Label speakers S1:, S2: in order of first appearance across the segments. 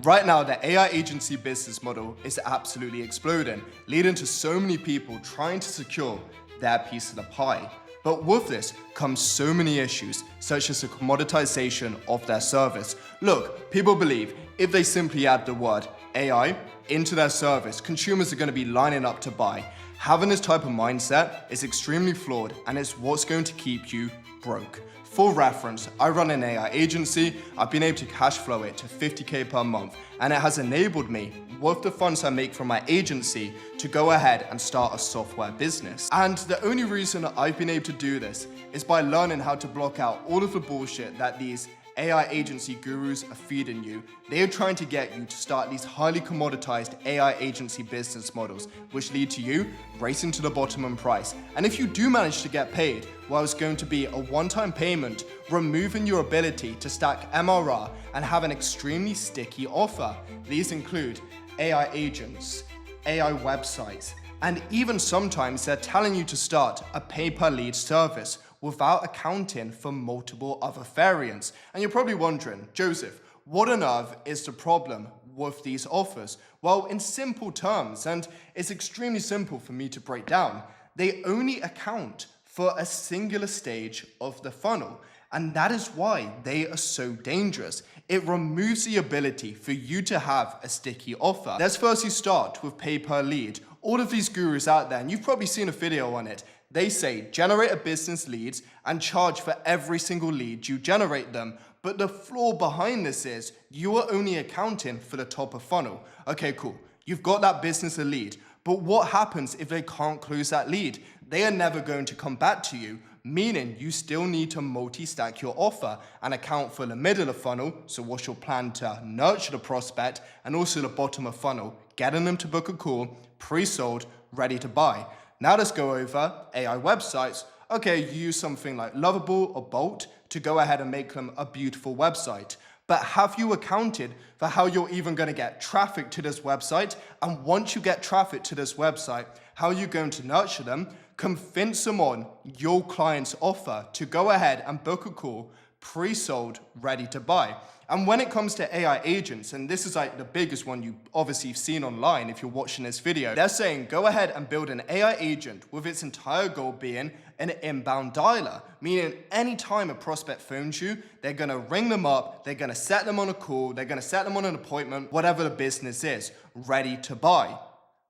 S1: Right now, the AI agency business model is absolutely exploding, leading to so many people trying to secure their piece of the pie. But with this comes so many issues, such as the commoditization of their service. Look, people believe if they simply add the word AI into their service, consumers are going to be lining up to buy. Having this type of mindset is extremely flawed, and it's what's going to keep you broke. For reference, I run an AI agency. I've been able to cash flow it to 50K per month, and it has enabled me, with the funds I make from my agency, to go ahead and start a software business. And the only reason I've been able to do this is by learning how to block out all of the bullshit that these AI agency gurus are feeding you. They are trying to get you to start these highly commoditized AI agency business models, which lead to you racing to the bottom in price. And if you do manage to get paid, well, it's going to be a one-time payment, removing your ability to stack MRR and have an extremely sticky offer. These include AI agents, AI websites, and even sometimes they're telling you to start a pay-per-lead service without accounting for multiple other variants. And you're probably wondering, Joseph, what on earth is the problem with these offers? Well, in simple terms, and it's extremely simple for me to break down, they only account for a singular stage of the funnel. And that is why they are so dangerous. It removes the ability for you to have a sticky offer. Let's firstly start with pay per lead. All of these gurus out there, and you've probably seen a video on it, they say generate a business leads and charge for every single lead you generate them. But the flaw behind this is you are only accounting for the top of funnel. Okay, cool. You've got that business lead, but what happens if they can't close that lead? They are never going to come back to you, meaning you still need to multi-stack your offer and account for the middle of funnel. So what's your plan to nurture the prospect, and also the bottom of funnel, getting them to book a call, pre-sold, ready to buy. Now let's go over AI websites. Okay, you use something like Lovable or Bolt to go ahead and make them a beautiful website. But have you accounted for how you're even going to get traffic to this website? And once you get traffic to this website, how are you going to nurture them? Convince them on your client's offer to go ahead and book a call, pre-sold, ready to buy. And when it comes to AI agents, and this is like the biggest one you obviously seen online if you're watching this video, they're saying go ahead and build an AI agent with its entire goal being an inbound dialer, meaning anytime a prospect phones you, they're gonna ring them up, they're gonna set them on a call, they're gonna set them on an appointment, whatever the business is, ready to buy.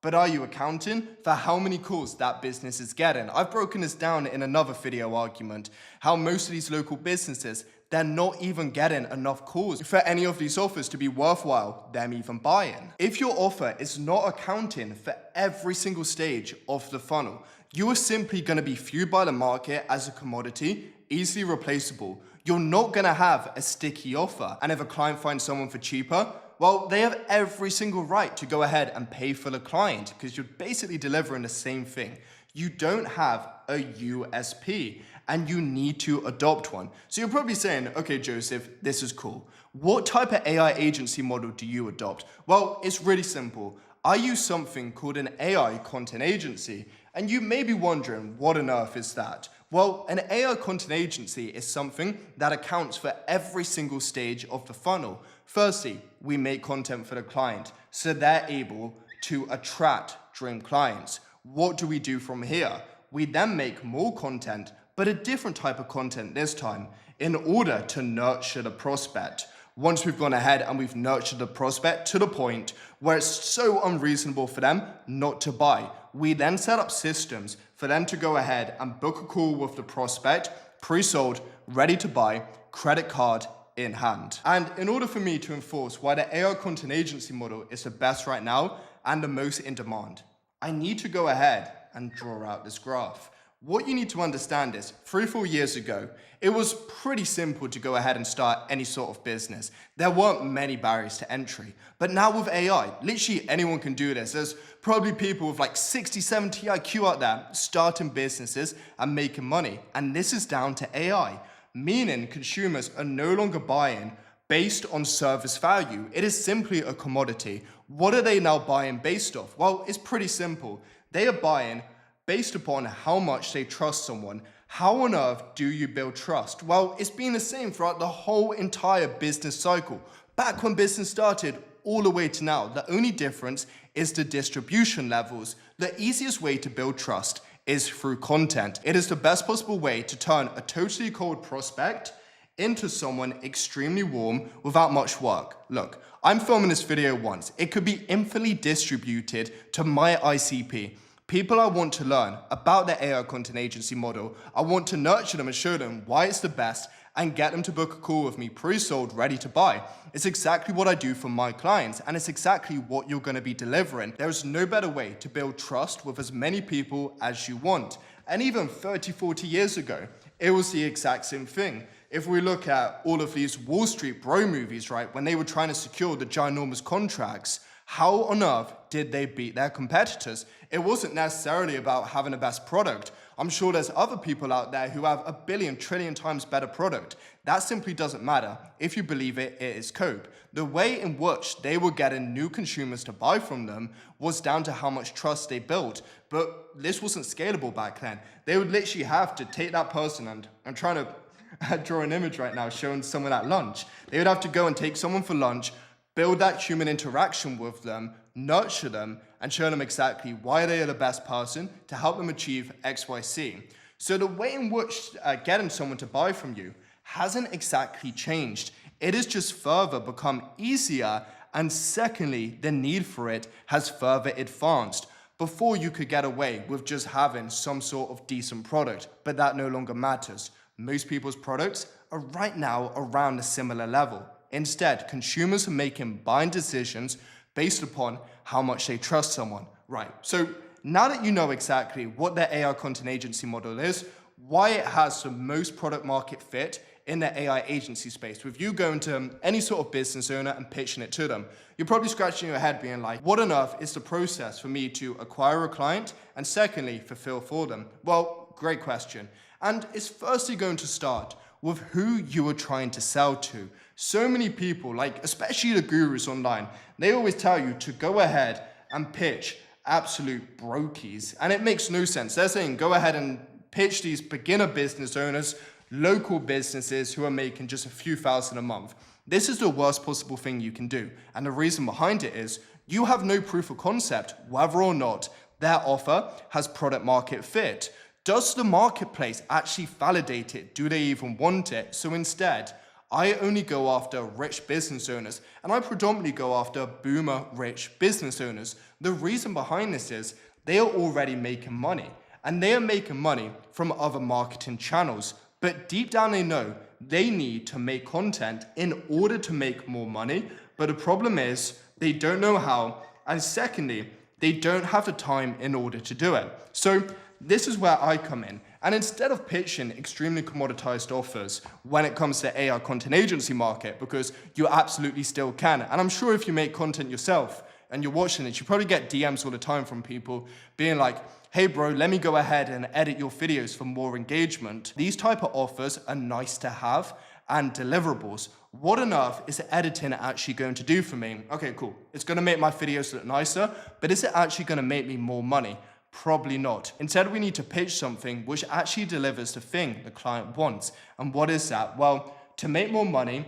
S1: But are you accounting for how many calls that business is getting? I've broken this down in another video argument, how most of these local businesses, they're not even getting enough calls for any of these offers to be worthwhile them even buying. If your offer is not accounting for every single stage of the funnel, you are simply going to be viewed by the market as a commodity, easily replaceable. You're not going to have a sticky offer. And if a client finds someone for cheaper, well, they have every single right to go ahead and pay for the client because you're basically delivering the same thing. You don't have a USP and you need to adopt one. So you're probably saying, okay, Joseph, this is cool. What type of AI agency model do you adopt? Well, it's really simple. I use something called an AI content agency. And you may be wondering, what on earth is that? Well, an AI content agency is something that accounts for every single stage of the funnel. Firstly, we make content for the client, so they're able to attract dream clients. What do we do from here? We then make more content, but a different type of content this time, in order to nurture the prospect. Once we've gone ahead and we've nurtured the prospect to the point where it's so unreasonable for them not to buy, we then set up systems for them to go ahead and book a call with the prospect, pre-sold, ready to buy, credit card in hand. And in order for me to enforce why the AI content agency model is the best right now and the most in demand, I need to go ahead and draw out this graph. What you need to understand is 3-4 years ago, it was pretty simple to go ahead and start any sort of business. There weren't many barriers to entry. But now with AI, literally anyone can do this. There's probably people with like 60, 70 IQ out there starting businesses and making money. And this is down to AI, meaning consumers are no longer buying based on service value. It is simply a commodity. What are they now buying based off? Well, it's pretty simple. They are buying based upon how much they trust someone. How on earth do you build trust? Well, it's been the same throughout the whole entire business cycle. Back when business started, all the way to now. The only difference is the distribution levels. The easiest way to build trust is through content. It is the best possible way to turn a totally cold prospect into someone extremely warm without much work. Look, I'm filming this video once. It could be infinitely distributed to my ICP. People I want to learn about the AI content agency model. I want to nurture them and show them why it's the best and get them to book a call with me pre-sold, ready to buy. It's exactly what I do for my clients, and it's exactly what you're gonna be delivering. There is no better way to build trust with as many people as you want. And even 30, 40 years ago, it was the exact same thing. If we look at all of these Wall Street bro movies, right, when they were trying to secure the ginormous contracts, how on earth did they beat their competitors? It wasn't necessarily about having the best product. I'm sure there's other people out there who have a billion, trillion times better product. That simply doesn't matter. If you believe it, it is code. The way in which they were getting new consumers to buy from them was down to how much trust they built. But this wasn't scalable back then. They would literally have to take that person, and I'm trying to draw an image right now showing someone at lunch. They would have to go and take someone for lunch, build that human interaction with them, nurture them, and show them exactly why they are the best person to help them achieve XYZ. So the way in which getting someone to buy from you hasn't exactly changed. It has just further become easier, and secondly, the need for it has further advanced. Before, you could get away with just having some sort of decent product, but that no longer matters. Most people's products are right now around a similar level. Instead, consumers are making buying decisions based upon how much they trust someone. Right, so now that you know exactly what the AI content agency model is, why it has the most product market fit in the AI agency space, with you going to any sort of business owner and pitching it to them, you're probably scratching your head being like, what on earth is the process for me to acquire a client and secondly, fulfill for them? Well, great question. And it's firstly going to start with who you are trying to sell to. So many people, like especially the gurus online, they always tell you to go ahead and pitch absolute brokies. And it makes no sense. They're saying go ahead and pitch these beginner business owners, local businesses who are making just a few thousand a month. This is the worst possible thing you can do. And the reason behind it is you have no proof of concept whether or not their offer has product market fit. Does the marketplace actually validate it? Do they even want it? So instead, I only go after rich business owners, and I predominantly go after boomer rich business owners. The reason behind this is they are already making money, and they are making money from other marketing channels. But deep down they know they need to make content in order to make more money. But the problem is they don't know how, and secondly, they don't have the time in order to do it. So this is where I come in. And instead of pitching extremely commoditized offers when it comes to AI content agency market, because you absolutely still can, and I'm sure if you make content yourself and you're watching it, you probably get DMs all the time from people being like, hey bro, let me go ahead and edit your videos for more engagement. These type of offers are nice to have and deliverables. What on earth is editing actually going to do for me? Okay, cool. It's gonna make my videos look nicer, but is it actually gonna make me more money? Probably not. Instead, we need to pitch something which actually delivers the thing the client wants. And what is that? Well, to make more money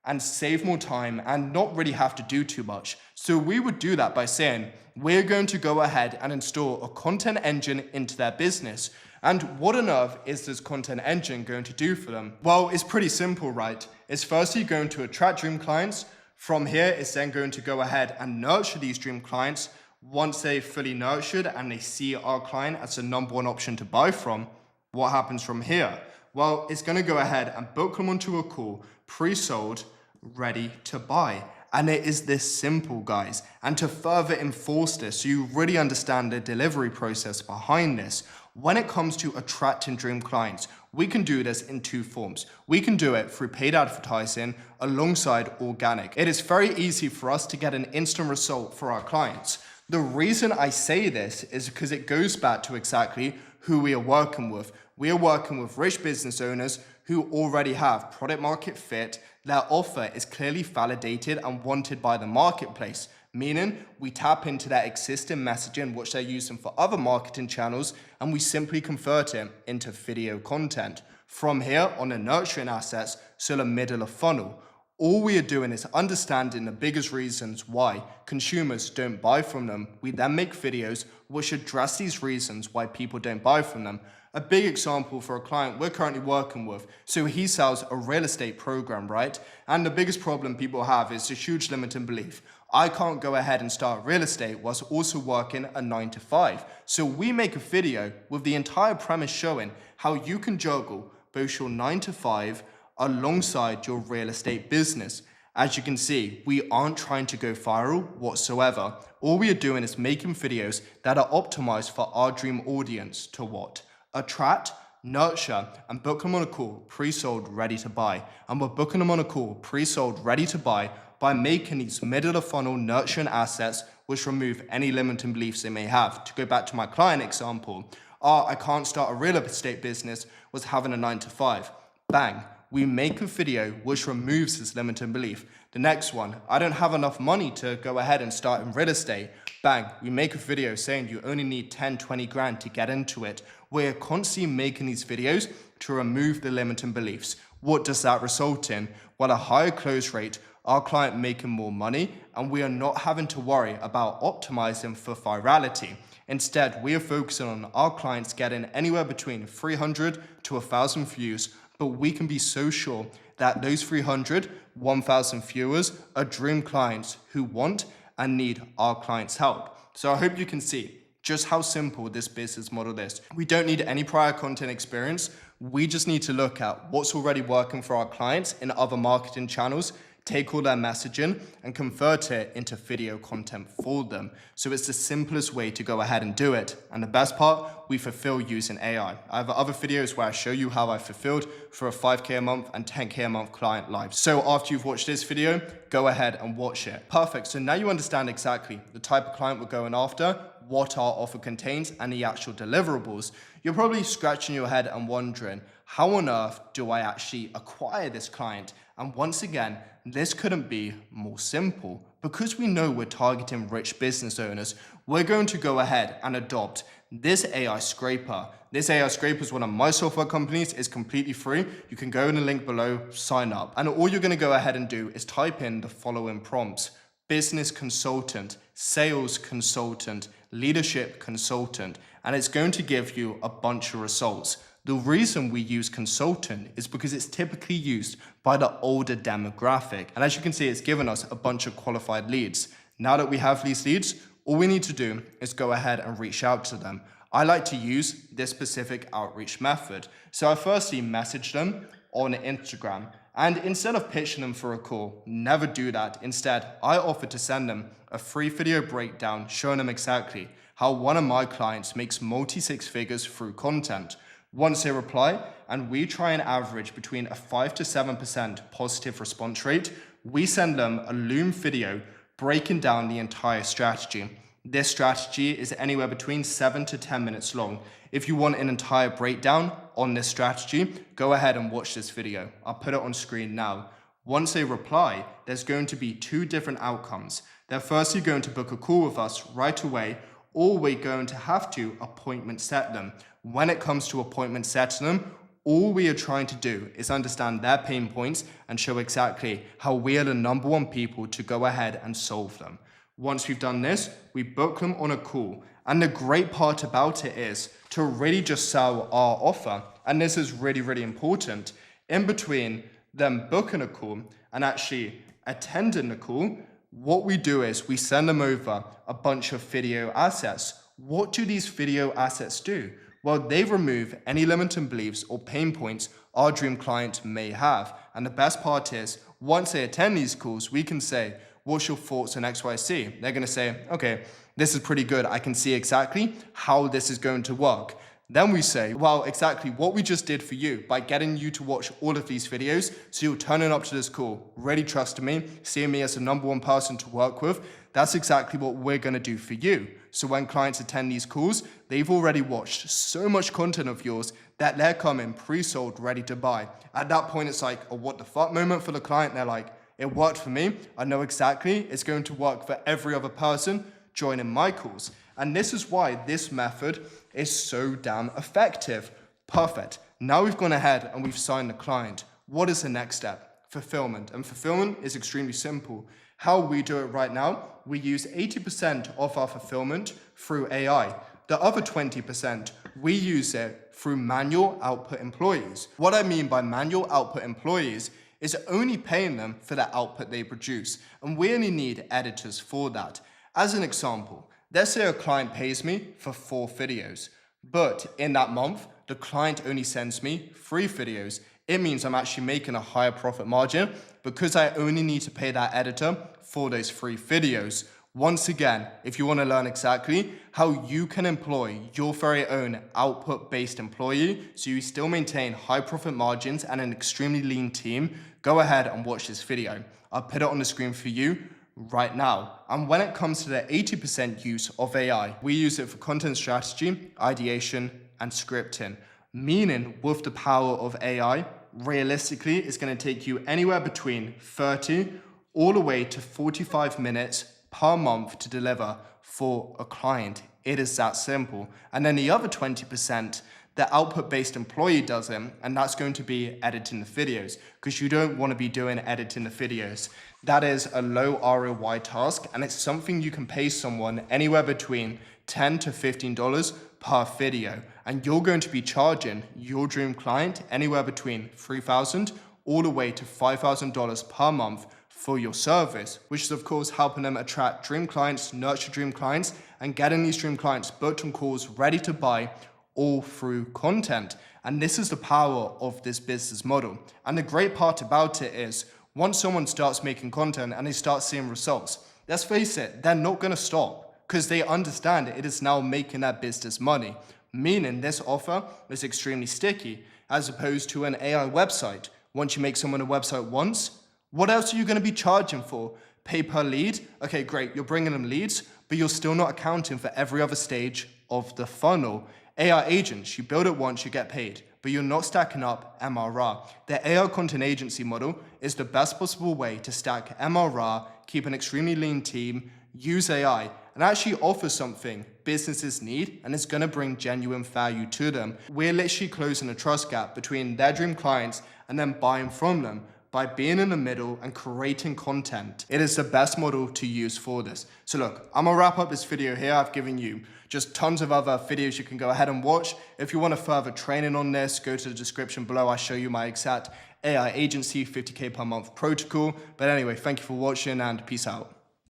S1: and save more time and not really have to do too much. So we would do that by saying, we're going to go ahead and install a content engine into their business. And what on earth is this content engine going to do for them? Well, it's pretty simple, right? It's firstly going to attract dream clients. From here, it's then going to go ahead and nurture these dream clients. Once they're fully nurtured and they see our client as the #1 option to buy from, what happens from here? Well, it's going to go ahead and book them onto a call, pre-sold, ready to buy. And it is this simple, guys. And to further enforce this, so you really understand the delivery process behind this, when it comes to attracting dream clients, we can do this in two forms. We can do it through paid advertising alongside organic. It is very easy for us to get an instant result for our clients. The reason I say this is because it goes back to exactly who we are working with. We are working with rich business owners who already have product market fit. Their offer is clearly validated and wanted by the marketplace, meaning we tap into that existing messaging which they're using for other marketing channels, and we simply convert it into video content. From here on the nurturing assets, so the middle of funnel. All we are doing is understanding the biggest reasons why consumers don't buy from them. We then make videos which address these reasons why people don't buy from them. A big example for a client we're currently working with. So he sells a real estate program, right? And the biggest problem people have is a huge limiting belief. I can't go ahead and start real estate whilst also working a 9 to 5. So we make a video with the entire premise showing how you can juggle both your 9 to 5 alongside your real estate business. As you can see, we aren't trying to go viral whatsoever. All we are doing is making videos that are optimized for our dream audience to what? Attract, nurture, and book them on a call pre-sold, ready to buy. And we're booking them on a call pre-sold, ready to buy by making these middle of the funnel nurturing assets which remove any limiting beliefs they may have. To go back to my client example, I can't start a real estate business was having a 9 to 5. Bang. We make a video which removes this limiting belief. The next one, I don't have enough money to go ahead and start in real estate. Bang, we make a video saying you only need 10, 20 grand to get into it. We're constantly making these videos to remove the limiting beliefs. What does that result in? Well, a higher close rate, our client making more money, and we are not having to worry about optimizing for virality. Instead, we are focusing on our clients getting anywhere between 300 to 1,000 views, but we can be so sure that those 300, 1,000 viewers are dream clients who want and need our clients' help. So I hope you can see just how simple this business model is. We don't need any prior content experience. We just need to look at what's already working for our clients in other marketing channels, take all their messaging and convert it into video content for them. So it's the simplest way to go ahead and do it. And the best part, we fulfill using AI. I have other videos where I show you how I fulfilled for a 5K a month and 10K a month client live. So after you've watched this video, go ahead and watch it. Perfect. So now you understand exactly the type of client we're going after, what our offer contains, and the actual deliverables. You're probably scratching your head and wondering, how on earth do I actually acquire this client? And once again, this couldn't be more simple. Because we know we're targeting rich business owners, we're going to go ahead and adopt this AI scraper. This AI scraper is one of my software companies. It's completely free. You can go in the link below, sign up. And all you're going to go ahead and do is type in the following prompts: business consultant, sales consultant, leadership consultant, and it's going to give you a bunch of results. The reason we use consultant is because it's typically used by the older demographic. And as you can see, it's given us a bunch of qualified leads. Now that we have these leads, all we need to do is go ahead and reach out to them. I like to use this specific outreach method. So I firstly message them on Instagram. And instead of pitching them for a call, never do that. Instead, I offer to send them a free video breakdown showing them exactly how one of my clients makes multi-six figures through content. Once they reply, and we try and average between a 5 to 7% positive response rate, we send them a Loom video breaking down the entire strategy. This strategy is anywhere between 7 to 10 minutes long. If you want an entire breakdown on this strategy, go ahead and watch this video. I'll put it on screen now. Once they reply, there's going to be two different outcomes. They're firstly going to book a call with us right away, or we're going to have to appointment set them. When it comes to appointment setting them, all we are trying to do is understand their pain points and show exactly how we are the number one people to go ahead and solve them. Once we've done this, we book them on a call. And the great part about it is to really just sell our offer. And this is really, really important. In between them booking a call and actually attending the call, what we do is we send them over a bunch of video assets. What do these video assets do? Well, they remove any limiting beliefs or pain points our dream client may have. And the best part is, once they attend these calls, we can say, what's your thoughts on XYZ? They're going to say, okay, this is pretty good. I can see exactly how this is going to work. Then we say, well, exactly what we just did for you by getting you to watch all of these videos. So you're turning up to this call, really trusting me, seeing me as the number one person to work with. That's exactly what we're going to do for you. So when clients attend these calls, they've already watched so much content of yours that they're coming pre-sold, ready to buy. At that point, it's like a what the fuck moment for the client. They're like, it worked for me. I know exactly it's going to work for every other person joining my calls. And this is why this method is so damn effective. Perfect. Now we've gone ahead and we've signed the client. What is the next step? fulfillment. And fulfillment is extremely simple. How we do it right now, we use 80% of our fulfillment through AI. The other 20%, we use it through manual output employees. What I mean by manual output employees is only paying them for the output they produce. And we only need editors for that. As an example, let's say a client pays me for 4 videos, but in that month, the client only sends me 3 videos. It means I'm actually making a higher profit margin because I only need to pay that editor for those 3 videos. Once again, if you want to learn exactly how you can employ your very own output-based employee so you still maintain high profit margins and an extremely lean team, go ahead and watch this video. I'll put it on the screen for you right now. And when it comes to the 80% use of AI, we use it for content strategy, ideation, and scripting. Meaning, with the power of AI, realistically, it's going to take you anywhere between 30 all the way to 45 minutes per month to deliver for a client. It is that simple. And then the other 20%, the output-based employee does it, and that's going to be editing the videos, because you don't want to be doing editing the videos. That is a low ROI task, and it's something you can pay someone anywhere between $10 to $15 per video. And you're going to be charging your dream client anywhere between $3,000 all the way to $5,000 per month for your service, which is of course helping them attract dream clients, nurture dream clients, and getting these dream clients booked on calls ready to buy all through content. And this is the power of this business model. And the great part about it is once someone starts making content and they start seeing results, let's face it, they're not going to stop because they understand it is now making that business money. Meaning this offer is extremely sticky as opposed to an AI website. Once you make someone a website once, what else are you going to be charging for? Pay per lead? Okay, great. You're bringing them leads, but you're still not accounting for every other stage of the funnel. AI agents, you build it once, you get paid, but you're not stacking up MRR. The AI content agency model is the best possible way to stack MRR, keep an extremely lean team, use AI, and actually offer something businesses need, and it's going to bring genuine value to them. We're literally closing a trust gap between their dream clients and then buying from them by being in the middle and creating content. It is the best model to use for this. So look, I'm gonna wrap up this video here. I've given you just tons of other videos you can go ahead and watch. If you want a further training on this, go to the description below. I show you my exact AI agency 50K per month protocol. But anyway, thank you for watching and peace out.